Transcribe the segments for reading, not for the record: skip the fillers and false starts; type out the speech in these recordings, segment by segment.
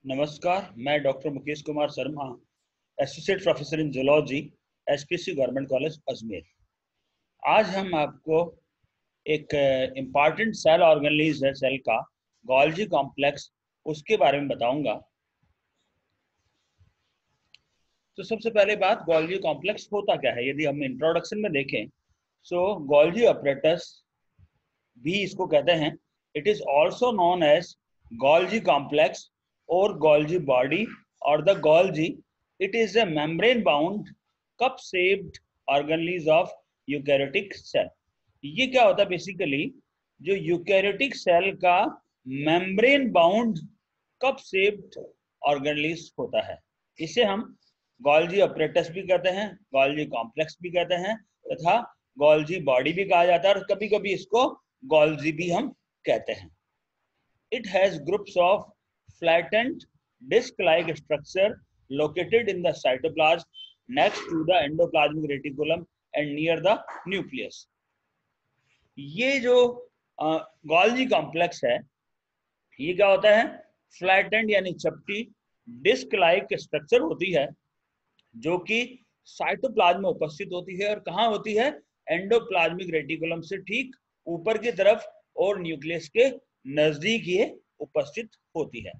नमस्कार, मैं doctor Mukesh Kumar Sharma, associate professor in zoology, SPC government college Ajmer. आज हम आपको एक इम्पॉर्टेंट सेल ऑर्गेनेलिज है सेल का, गोल्जी कॉम्प्लेक्स, उसके बारे में बताऊंगा। तो सबसे पहले बात, गोल्जी कॉम्प्लेक्स होता क्या है। यदि हम इंट्रोडक्शन में देखें तो गोल्जी अपरेटस भी इसको कहते हैं। It is also known as Golgi complex और गोल्जी बॉडी और the Golgi. It is a membrane bound cup shaped organelles of eukaryotic cell। ये क्या होता है बेसिकली, जो यूकैरियोटिक सेल का membrane bound cup shaped organelles होता है। इसे हम गोल्जी अपरेटस भी कहते हैं, गोल्जी कॉम्प्लेक्स भी कहते हैं तथा गोल्जी बॉडी भी कहा जाता है, और कभी कभी इसको गोल्जी भी हम कहते हैं। It has groups of flattened disc-like structure located in the cytoplasm next to the endoplasmic reticulum and near the nucleus। ये जो गोल्जी कॉम्प्लेक्स है, ये क्या होता है, फ्लैटेंड यानी चपटी डिस्क लाइक स्ट्रक्चर होती है, जो कि साइटोप्लाज्म में उपस्थित होती है। और कहाँ होती है, एंडोप्लाज्मिक रेटिकुलम से ठीक ऊपर की तरफ और न्यूक्लियस के नजदीक ये उपस्थित होती है।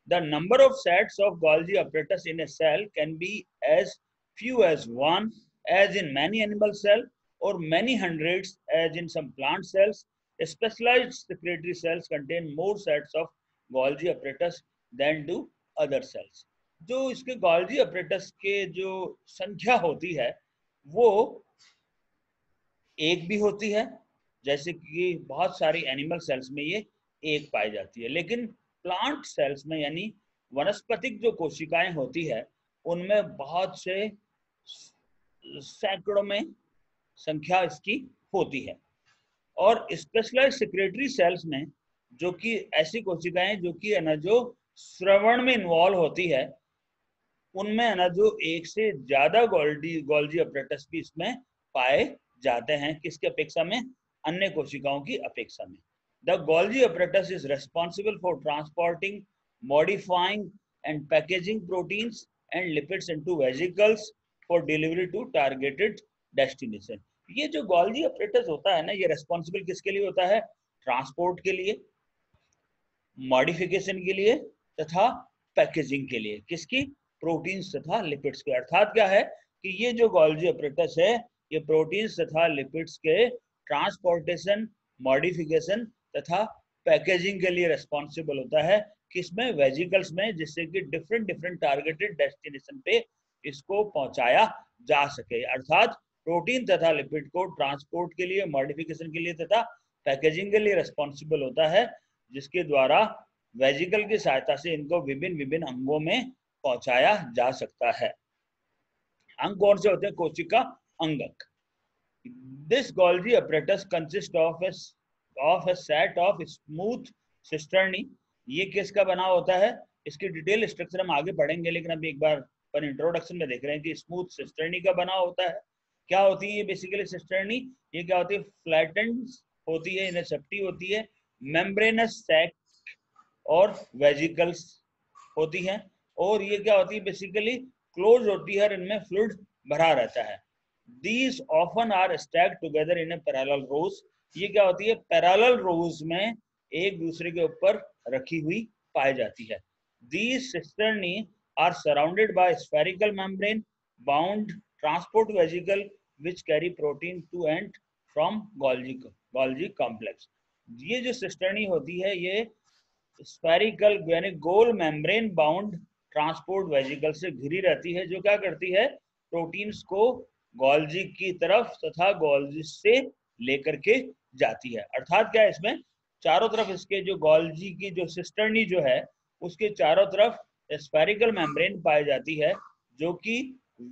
The number of sets of Golgi apparatus in a cell can be as few as one, as in many animal cells, or many hundreds, as in some plant cells. Specialized secretory cells contain more sets of Golgi apparatus than do other cells। जो इसके Golgi apparatus के जो संख्या होती है वो एक भी होती है, जैसे कि बहुत सारी एनिमल सेल्स में ये एक पाई जाती है। लेकिन प्लांट सेल्स में यानी वनस्पतिक जो कोशिकाएं होती है उनमें बहुत से सैकड़ों में संख्या इसकी होती है। और स्पेशलाइज्ड सेक्रेटरी सेल्स में, जो कि ऐसी कोशिकाएं जो कि है ना जो श्रवण में इन्वॉल्व होती है, उनमें है ना जो एक से ज्यादा गोल्जी अपरेटस भी इसमें पाए जाते हैं। किसके अपेक्षा में, अन्य कोशिकाओं की अपेक्षा में। The Golgi apparatus is responsible for transporting, modifying and packaging proteins and lipids into vesicles for delivery to targeted destination. ये जो गोल्जी अपरेटस होता है ना, ये रेस्पॉन्सिबल किसके लिए होता है, ट्रांसपोर्ट के लिए, मॉडिफिकेशन के लिए तथा पैकेजिंग के लिए। किसकी, प्रोटीन्स तथा लिपिड्स के। अर्थात क्या है कि ये जो गोल्जी अपरेटस है, ये प्रोटीन्स तथा लिपिड्स के ट्रांसपोर्टेशन, मॉडिफिकेशन तथा पैकेजिंग के लिए रेस्पॉन्सिबल होता है। किसमें, वेजिकल्स में, जिससे कि डिफरेंट डिफरेंट टारगेटेड डेस्टिनेशन पे इसको पहुंचाया जा सके। अर्थात प्रोटीन तथा लिपिड को ट्रांसपोर्ट के लिए, मॉडिफिकेशन के लिए तथा पैकेजिंग के लिए रेस्पॉन्सिबल होता है, जिसके द्वारा वेजिकल की सहायता से इनको विभिन्न विभिन्न अंगों में पहुंचाया जा सकता है। अंग कौन से होते हैं, कोशिका अंगक। This Golgi apparatus consist of A set of smooth cisternae. ये किसका बना होता है, इसकी डिटेल स्ट्रक्चर हम आगे पढ़ेंगे, लेकिन अभी एक बार पर इंट्रोडक्शन में देख रहे हैं कि स्मूथ सिस्टर्नी का बना होता है। क्या होती है बेसिकली सिस्टर्नी, ये क्या होती है, फ्लैटेंड होती है, इन्हें चपटी होती है, मेम्ब्रेनस सैक और वेजिकल्स होती हैं। और ये क्या होती है, बेसिकली क्लोज होती है और इनमें फ्लूइड भरा रहता है। These often are stacked together in a parallel rows। ये क्या होती है, पैरेलल रोज में एक दूसरे के ऊपर रखी हुई पाई जाती है। These cisternae are surrounded by spherical membrane bound transport vesicle which carry protein to and from Golgi complex। ये जो सिस्टर्नी होती है, ये स्फेरिकल यानी गोल मेम्ब्रेन बाउंड ट्रांसपोर्ट वेजिकल से घिरी रहती है, जो क्या करती है, प्रोटीन्स को गोल्जी की तरफ तथा गोल्जी से लेकर के जाती है। अर्थात क्या है, इसमें चारों तरफ इसके जो गोल्जी की जो सिस्टर्नी जो है, उसके चारों तरफ स्फेरिकल मेम्ब्रेन पाई जाती है, जो कि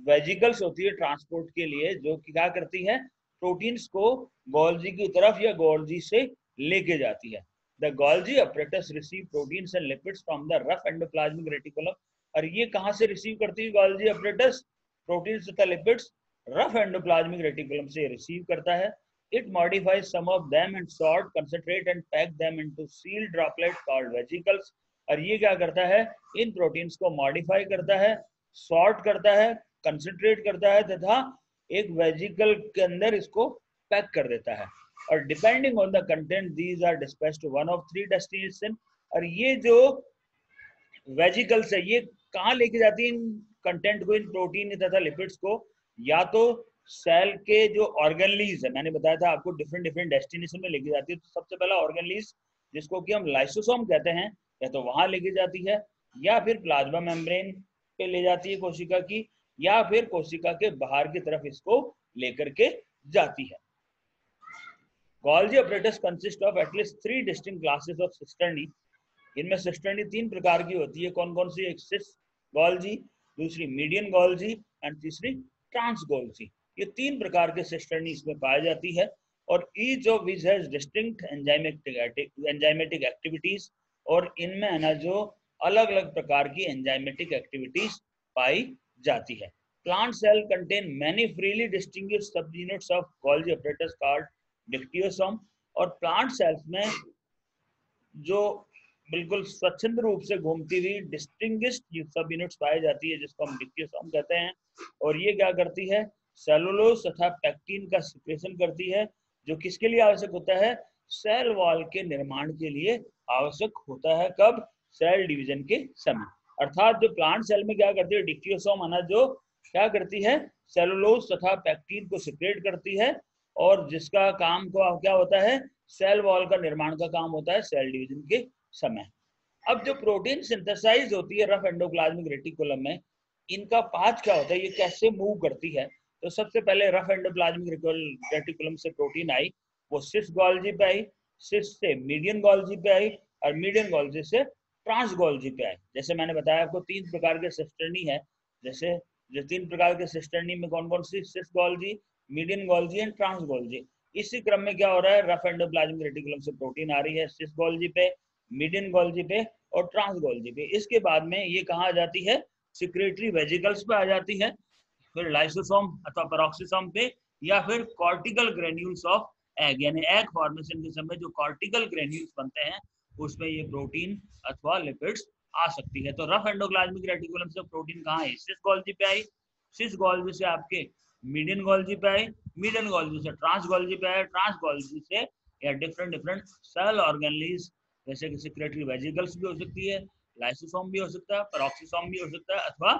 वेजिकल्स होती है ट्रांसपोर्ट के लिए, जो कि क्या करती है, प्रोटीन्स को गोल्जी की तरफ या गोल्जी से लेके जाती है। The Golgi apparatus receive proteins and lipids from the rough endoplasmic reticulum। और ये कहाँ से रिसीव करती है Golgi apparatus, प्रोटीन्स तथा लिपिड्स रफ एंडोप्लाज्मिक रेटिकुलम से रिसीव करता है। It modifies some of them and sort, concentrate and pack them into sealed droplets called vesicles और ये क्या करता है, इन प्रोटीन्स को मॉडिफाई करता है, सॉर्ट करता है, कंसंट्रेट करता है तथा एक वेजिकल के अंदर इसको पैक कर देता है। और depending on the content these are dispatched to one of 3 destination. और ये जो वेजिकल्स है ये कहाँ लेके जाती है इन कंटेंट को, इन प्रोटीन तथा लिपिड्स को? या तो सेल के जो ऑर्गेनलीज है, मैंने बताया था आपको डिफरेंट डिफरेंट डेस्टिनेशन में लेके जाती है। तो सबसे पहला ऑर्गेनलीज जिसको कि हम लाइसोसोम कहते हैं, या तो वहां लेके जाती है, या फिर प्लाज्मा मेम्ब्रेन पे ले जाती है कोशिका की, या फिर कोशिका के बाहर की तरफ इसको लेकर के जाती है। Golgi apparatus consist of at least 3 distinct classes of cisternae. इनमें सिस्टर्नी 3 प्रकार की होती है। कौन कौन सी? एक सिस गोल्जी, दूसरी मीडियन गोल्जी एंड तीसरी ट्रांस गोल्जी। ये 3 प्रकार के सिस्टर्नी इसमें पाई जाती है और each of which has distinct enzymatic activities. और इनमें है ना जो अलग अलग प्रकार की एंजाइमेटिक एक्टिविटीज पाई जाती है। Plant cell contain many freely distinguished subunits of Golgi apparatus called dictyosome. और प्लांट सेल्स में जो बिल्कुल स्वच्छंद रूप से घूमती हुई डिस्टिंग्विश्ड सब यूनिट्स पाई जाती है जिसको हम डिक्टियोसोम कहते हैं। और ये क्या करती है? सेलुलोज तथा पेक्टिन का सिक्रेशन करती है, जो किसके लिए आवश्यक होता है? सेल वॉल के निर्माण के लिए आवश्यक होता है। कब? सेल डिवीजन के समय। अर्थात जो प्लांट सेल में क्या करती है, डिक्टियोसोम है ना, जो क्या करती है, सेलुलोज तथा पेक्टिन को सिक्रेट करती है, और जिसका काम को क्या होता है, सेल वॉल का निर्माण का काम होता है सेल डिवीजन के समय। अब जो प्रोटीन सिंथेसाइज होती है रफ एंडोप्लाज्मिक रेटिकुलम में, इनका पाथ क्या होता है, ये कैसे मूव करती है? तो सबसे पहले रफ एंडोप्लाज्मिक रेटिकुलम से प्रोटीन आई, वो सिस गोल्जी पे आई, सिस से मीडियन गोल्जी पे आई, और मीडियन गोल्जी से ट्रांस गोल्जी पे आई। जैसे मैंने बताया आपको 3 प्रकार के सिस्टर्नी है। जैसे जो 3 प्रकार के सिस्टर्नी में कौन कौन सी? Cis Golgi, median Golgi and trans Golgi. इसी क्रम में क्या हो रहा है, रफ एंडोप्लाज्मिक रेटिकुलम से प्रोटीन आ रही है सिस गोल्जी पे, मीडियन गोल्जी पे और ट्रांस गोल्जी पे। इसके बाद में ये कहाँ आ जाती है? सिक्रेटरी वेजिकल्स पे आ जाती है, फिर लाइसोसोम अथवा पेरोक्सिसोम पे, या फिर कॉर्टिकल ग्रेन्यूल्स ऑफ एग, यानी एग फॉर्मेशन के समय जो कॉर्टिकल ग्रेन्यूल्स बनते हैं उसमें ये प्रोटीन अथवा लिपिड्स आ सकती है। तो रफ एंडोप्लाज्मिक रेटिकुलम से प्रोटीन कहाँ है? सिस गोल्जी पे आई, सिस गोल्जी से आपके मीडियन गोल्जी पे आई, मीडियन गोल्जी से ट्रांस गोल्जी पे आई, ट्रांस गोल्जी से या डिफरेंट डिफरेंट सेल ऑर्गेनलीज जैसे कि सिक्रेटरी वेजिकल्स भी हो सकती है, लाइसोसोम भी हो सकता है, पेरोक्सिसोम भी हो सकता है, अथवा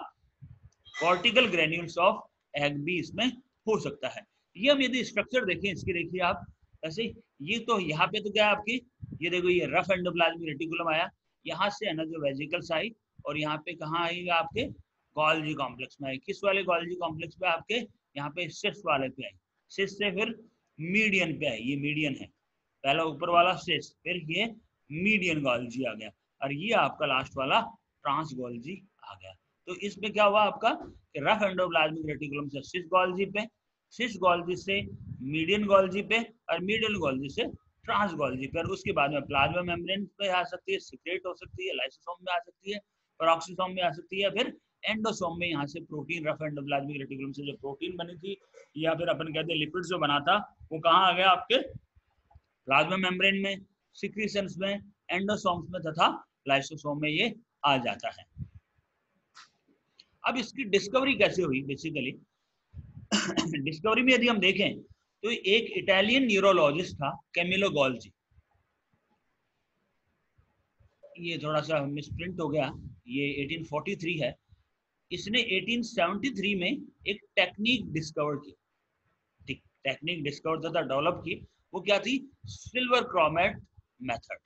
कॉर्टिकल ग्रेन्यूल्स ऑफ एग भी इसमें हो सकता है। ये हम यदि स्ट्रक्चर देखें इसकी, देखिए आप ऐसे, ये तो यहाँ पे तो क्या है आपकी, ये देखो ये रफ एंडोप्लाज्मिक रेटिकुलम आया, यहाँ से है ना जो वेजिकल्स आई, और यहाँ पे कहाँ आएगा आपके? गोल्जी कॉम्प्लेक्स में आई। किस वाले गोल्जी कॉम्प्लेक्स पे? आपके यहाँ पे सिस वाले पे आई, सिस से फिर मीडियन पे आई, ये मीडियन है, पहला ऊपर वाला सिस, फिर ये मीडियन गोल्जी आ गया, और ये आपका लास्ट वाला ट्रांस गोल्जी आ गया। तो इसमें क्या हुआ आपका कि रफ एंडोप्लाज्मिक रेटिकुलम से सिस गोल्जी पे, सिस गोल्जी से मीडियन गोल्जी पे, और मीडियन गोल्जी से ट्रांस गोल्जी पे। और उसके बाद में प्लाज्मा मेम्ब्रेन पे आ सकती है, सिक्रेट हो सकती है, लाइसोसोम में आ सकती है, पेरोक्सिसोम में आ सकती है, फिर एंडोसोम में यहाँ से प्रोटीन, रफ एंडोप्लाज्मिक रेटिकुलम से जो प्रोटीन बनी थी, या फिर अपन कहते हैं लिपिड्स जो बना था, वो कहाँ आ गया? आपके प्लाज्मा मेम्ब्रेन में, सिक्रीशंस में, एंडोसोम्स में तथा लाइसोसोम में ये आ जाता है। अब इसकी डिस्कवरी कैसे हुई? बेसिकली डिस्कवरी में यदि हम देखें तो एक इटालियन न्यूरोलॉजिस्ट था कैमिलो गोल्जी, ये थोड़ा सा मिसप्रिंट हो गया, ये 1843 है। इसने 1873 में एक टेक्निक डिस्कवर की, टेक्निक डिस्कवर तथा डेवलप की। वो क्या थी? Silver chromate method.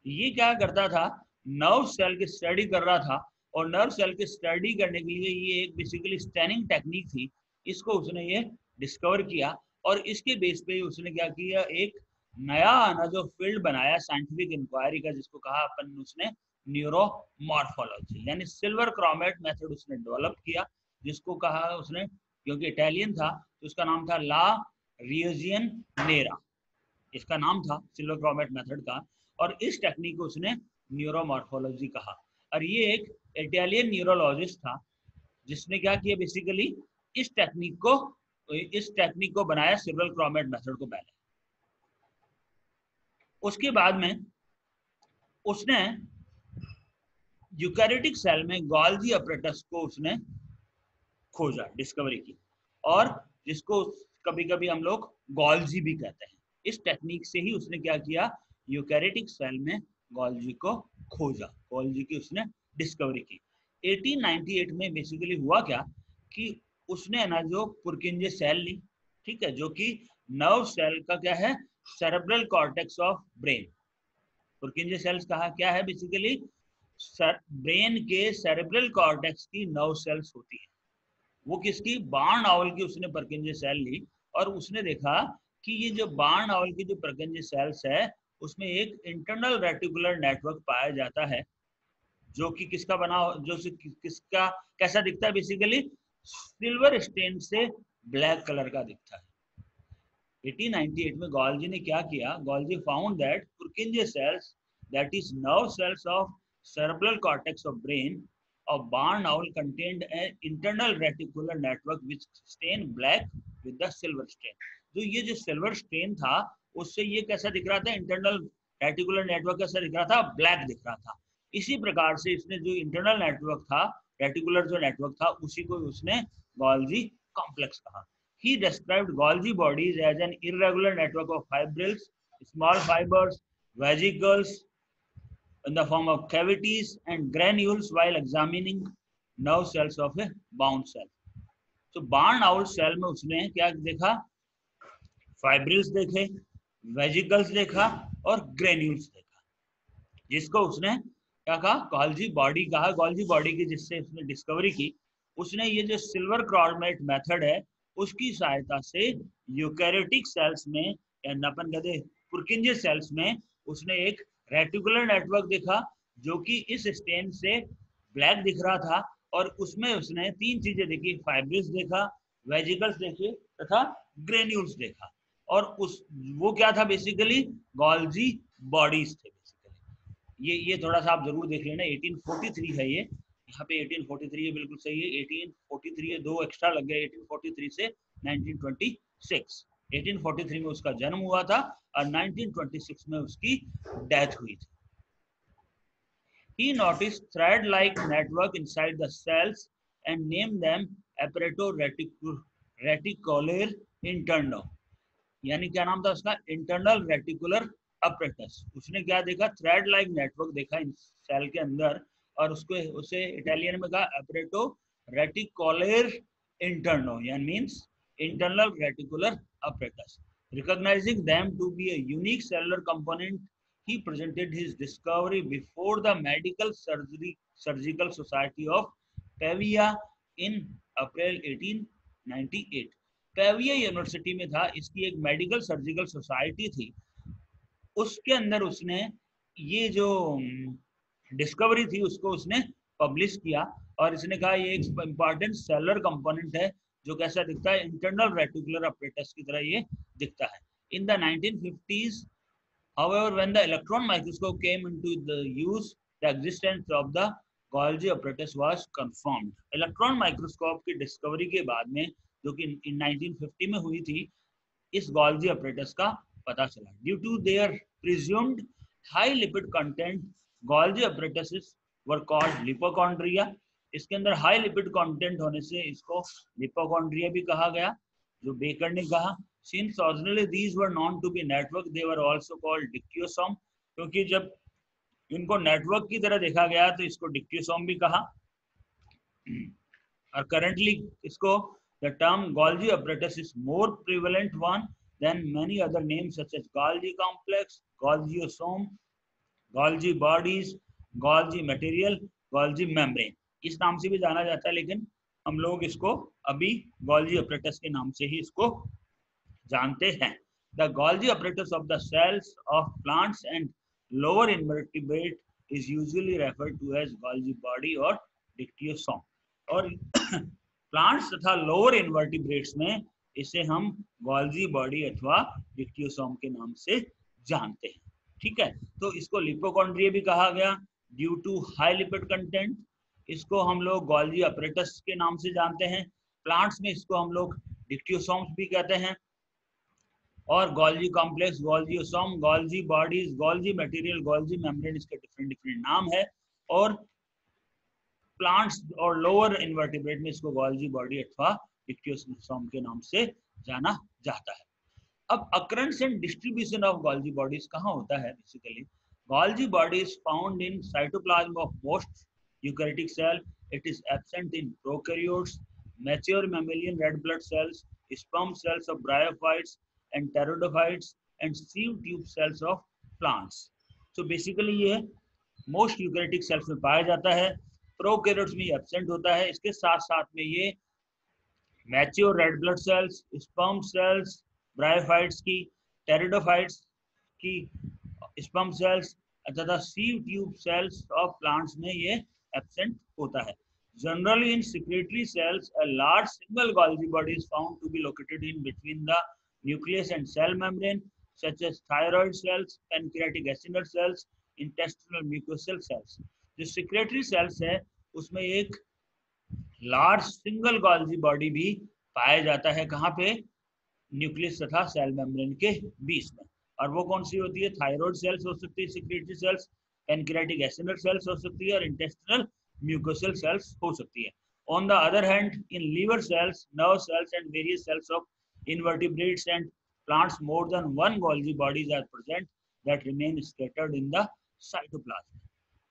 ये क्या करता था? नर्व सेल की स्टडी कर रहा था, और नर्व सेल की स्टडी करने के लिए ये एक बेसिकली स्टैनिंग टेक्निक थी, इसको उसने ये डिस्कवर किया। और इसके बेस पे उसने क्या किया, एक नया ना जो फील्ड बनाया साइंटिफिक इंक्वायरी का, जिसको कहा अपन उसने न्यूरोमॉर्फोलॉजी, यानी सिल्वर क्रोमेट मेथड उसने डेवलप किया, जिसको कहा उसने, क्योंकि इटालियन था तो उसका नाम था ला रियोजियन नेरा, इसका नाम था सिल्वर क्रोमेट मेथड का। और इस टेक्निक को उसने न्यूरोमॉर्फोलॉजी कहा। और ये एक इटालियन न्यूरोलॉजिस्ट था जिसने क्या किया, बेसिकली इस टेक्निक को बनाया, सिल्वर क्रोमेट मेथड को पहले। उसके बाद में उसने यूकैरियोटिक सेल में गोल्जी अपरेटस को उसने खोजा, डिस्कवरी की, और जिसको कभी कभी हम लोग गोल्जी भी कहते हैं। इस टेक्निक से ही उसने क्या किया, यूकैरियोटिक सेल में गोल्जी को खोजा, गोल्जी की उसने डिस्कवरी की। 1898 में बेसिकली हुआ क्या कि उसने ना जो पुरकिंजे सेल ली, ठीक है, जो कि नर्व सेल का क्या है, cerebral cortex of brain. Purkinje cells कहा क्या है, बेसिकली ब्रेन के सेरेब्रल कॉर्टेक्स की नर्व सेल्स होती है। वो किसकी, बार्न आउल की उसने परकिंजे सेल ली, और उसने देखा कि ये जो बार्न आउल की जो परकिंजे सेल्स है उसमें एक इंटरनल रेटिकुलर नेटवर्क पाया जाता है, जो कि किसका बना, जो किसका कैसा दिखता है, बेसिकली सिल्वर स्टेन से ब्लैक कलर का दिखता है। 1898 में गोल्जी ने क्या किया, Golgi found that Purkinje cells, that is nerve cells of cerebral cortex of brain of barn owl contained an internal reticular network which stained black with the silver stain। तो ये जो सिल्वर स्टेन था उससे ये कैसा दिख रहा था, इंटरनल रेटिकुलर नेटवर्क कैसा दिख रहा था, ब्लैक दिख रहा था। इसी प्रकार से इसने जो इंटरनल नेटवर्क था, रेटिकुलर जो नेटवर्क था, उसी को उसने गोल्जी कॉम्प्लेक्स कहा। He described Golgi bodies as an irregular network of fibrils, small fibers, vesicles in the form of cavities and granules while examining nerve cells of a bound cell। तो बार्न owl cell में उसने क्या देखा, fibrils देखे, vesicles देखा और granules देखा, जिसको उसने क्या कहा, गोल्जी बॉडी कहा। गोल्जी बॉडी की जिससे उसने डिस्कवरी की, उसने ये जो सिल्वर क्रॉर्मेट मेथड है उसकी सहायता से यूकैरियोटिक सेल्स में या अपन कहते पुरकिंजे सेल्स में उसने एक रेटिकुलर नेटवर्क देखा जो कि इस स्टेन से ब्लैक दिख रहा था, और उसमें उसने तीन चीजें देखी, फाइब्रिल्स देखा, वेजिकल्स देखे तथा ग्रेन्यूल्स देखा। और उस वो क्या था, बेसिकली गोल्जी बॉडीज थे बेसिकली। ये थोड़ा सा आप जरूर देख लेना, 1843 है ये, यहाँ पे 1843 है, बिल्कुल सही है, 1843 है, 2 एक्स्ट्रा लग गया 1843 से 1926। 1843 में उसका जन्म हुआ था और 1926 में उसकी डेथ हुई थी। He noticed thread-like network inside the cells and named them apparatus reticular interno। यानी क्या नाम था उसका, इंटरनल रेटिकुलर अपरेटस। उसने क्या देखा, थ्रेड लाइक नेटवर्क देखा इन सेल के अंदर, और उसको उसे इटालियन में कहा अपरेटो रेटिकुलर इंटरनो, यानी means internal reticular apparatus। Recognizing them to be a unique cellular component, he presented his discovery before the Medical Surgical Society of Pavia in April 1898। पेविया university में था, इसकी एक मेडिकल सर्जिकल सोसाइटी थी, उसके अंदर उसने ये जो डिस्कवरी थी उसको उसने पब्लिश किया, और इसने कहा ये एक इंपॉर्टेंट सेलुलर कंपोनेंट है जो कैसा दिखता है, इंटरनल रेटिकुलर अपरेटस की तरह ये दिखता है। In the 1950s, however, when the electron microscope came into the use, the existence of the Golgi apparatus was confirmed। Electron microscope की डिस्कवरी के बाद में, जो कि 1950 में हुई थी, इस गोल्जी अपरेटस का पता चला। Due to their presumed high lipid content, Golgi apparatus were called lipochondria. इसके अंदर हाई लिपिड कंटेंट होने से इसको लिपोकॉन्ड्रिया भी कहा गया, जो बेकर ने कहा। Since originally these were known to be network, they were also called dictyosome। क्योंकि जब इनको नेटवर्क की तरह देखा गया तो इसको डिक्टियोसोम भी कहा। और करंटली इसको the term Golgi apparatus is more prevalent one than many other names such as Golgi complex, Golgiosome, Golgi bodies, Golgi material, Golgi membrane। इस नाम से भी जाना जाता है, लेकिन हम लोग इसको अभी Golgi apparatus के नाम से ही इसको जानते हैं। The Golgi apparatus of the cells of plants and lower invertebrate is usually referred to as Golgi body or dictyosome। और प्लांट्स तथा लोअर इन्वर्टिब्रेट्स में इसे हम गोल्जी बॉडी अथवा डिक्टियोसोम के नाम से जानते हैं। ठीक है, तो इसको लिपोकॉन्ड्रिया भी कहा गया due to high lipid content. इसको हम लोग गोल्जी अपरेटस के नाम से जानते हैं। प्लांट्स में इसको हम लोग डिक्टियोसोम्स भी कहते हैं। और Golgi complex, golgiosome, Golgi bodies, Golgi material, Golgi membrane, इसके डिफरेंट डिफरेंट नाम है। और प्लांट्स और लोअर इन्वर्टिब्रेट में इसको गोल्जी बॉडी अथवा डिक्टियोसोम के नाम से जाना जाता है। अब occurrence and distribution of Golgi bodies कहाँ होता है? Basically Golgi body is found in cytoplasm of most eukaryotic cell. It is absent in prokaryotes, mature mammalian red blood cells, sperm cells of bryophytes and pteridophytes and sieve tube cells of plants. So basically ये most eukaryotic cells में पाया जाता है, prokaryotes में absent होता है. इसके साथ साथ में ये mature red blood sales, sperm cells bryophytes की, टेरिडोफाइट्स की स्पर्म सेल्स तथा sieve tube cells of plants में ये एब्सेंट होता है. Generally in secretory cells, a large single Golgi body is found to be located in between the nucleus and cell membrane, such as thyroid cells, pancreatic acinar cells, intestinal mucosal cells. जो secretory cells है, उसमें एक large single Golgi body भी पाया जाता है. कहाँ पे? न्यूक्लियस तथा सेल मेम्ब्रेन के बीच में. और वो कौन सी होती है? थायराइड सेल्स हो सकती है, secretory cells, pancreatic acinar cells हो सकती है और intestinal mucosal cells हो सकती है. On the other hand, in liver cells, nerve cells and various cells of invertebrates and plants, more than one Golgi bodies are present that remain scattered in the cytoplasm.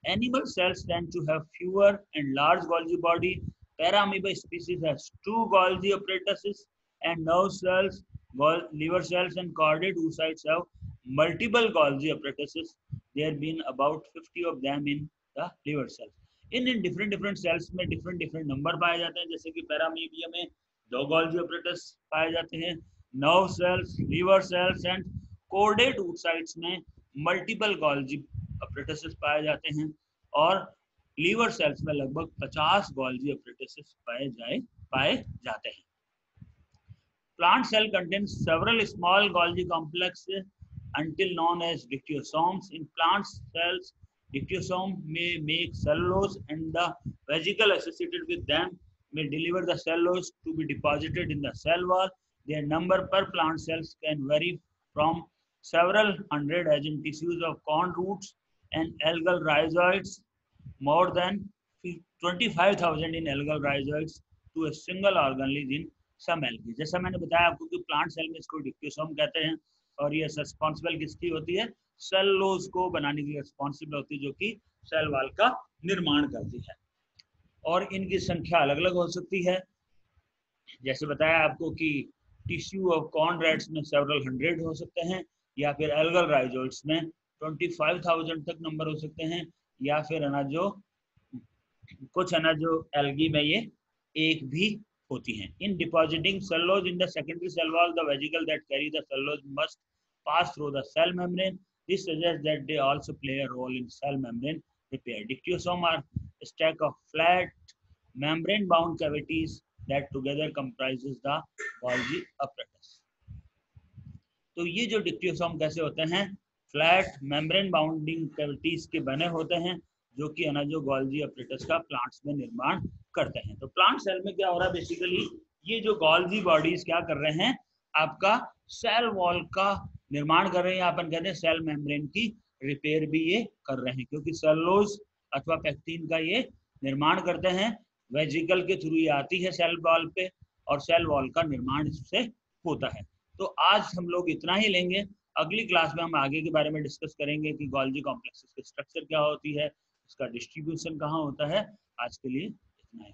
Animal cells tend to have fewer and large Golgi body. Paramoeba species has 2 Golgi apparatuses, and nerve cells, liver cells and chordate oocytes have multiple Golgi apparatuses. There have been about 50 of them in the liver cells. In different cells में different number पाए जाते हैं. जैसे कि पैरामीबिया में 2 Golgi apparatus पाए जाते हैं, nerve cells, liver cells and chordate oocytes में मल्टीपल गोल्जी अपरेटस पाए जाते हैं और लीवर सेल्स में लगभग 50 गोल्जी अपरेटस पाए जाते हैं. Plant cell contains several small Golgi complexes until known as dictyosomes. In plant cells, dictyosome may make cellulose and the vesicle associated with them may deliver the cellulose to be deposited in the cell wall. Their number per plant cells can vary from several hundred as in tissues of corn roots and algal rhizoids, more than 25,000 in algal rhizoids to a single organelle in some algae. जैसा मैंने बताया आपको कि plant cell में इसको dictyosome कहते हैं और ये रिस्पॉन्सिबल किसकी होती है? सेलुलोज को बनाने के लिए रिस्पॉन्सिबल होती है, जो कि सेल वॉल का निर्माण करती है. और इनकी संख्या अलग अलग हो सकती है. जैसे बताया आपको कि टिश्यू ऑफ कॉर्न रैट्स में सेवरल हंड्रेड हो सकते हैं, या फिर एल्गल राइजोइड्स में 25,000 तक नंबर हो सकते हैं, या फिर अनाजो कुछ अनाजो एल्गी में ये एक भी होती हैं. In depositing cellulose in the secondary cell wall, the vesicle that carry the cellulose must pass through the cell membrane. This suggests that they also play a role in cell membrane repair. Dictyosome are a stack of flat membrane-bound cavities that together comprises the Golgi apparatus. तो ये जो dictyosome कैसे होते हैं? Flat membrane bounding cavities के बने होते हैं, जो कि अनाजो गोल्जी अपरेटस का प्लांट्स में निर्माण करते हैं. तो प्लांट सेल में क्या हो रहा है? बेसिकली ये जो गोल्जी बॉडीज क्या कर रहे हैं? आपका सेल वॉल का निर्माण कर रहे हैं. अपन कहते हैं सेल मेम्ब्रेन की रिपेयर भी ये कर रहे हैं, क्योंकि सेलुलोज अथवा पेक्टिन का ये निर्माण करते हैं. वेजिकल के थ्रू ये आती है सेल वॉल पे और सेल वॉल का निर्माण इससे होता है. तो आज हम लोग इतना ही लेंगे. अगली क्लास में हम आगे के बारे में डिस्कस करेंगे कि गोल्जी कॉम्प्लेक्सेस की स्ट्रक्चर क्या होती है, इसका डिस्ट्रीब्यूशन कहाँ होता है. आज के लिए इतना ही.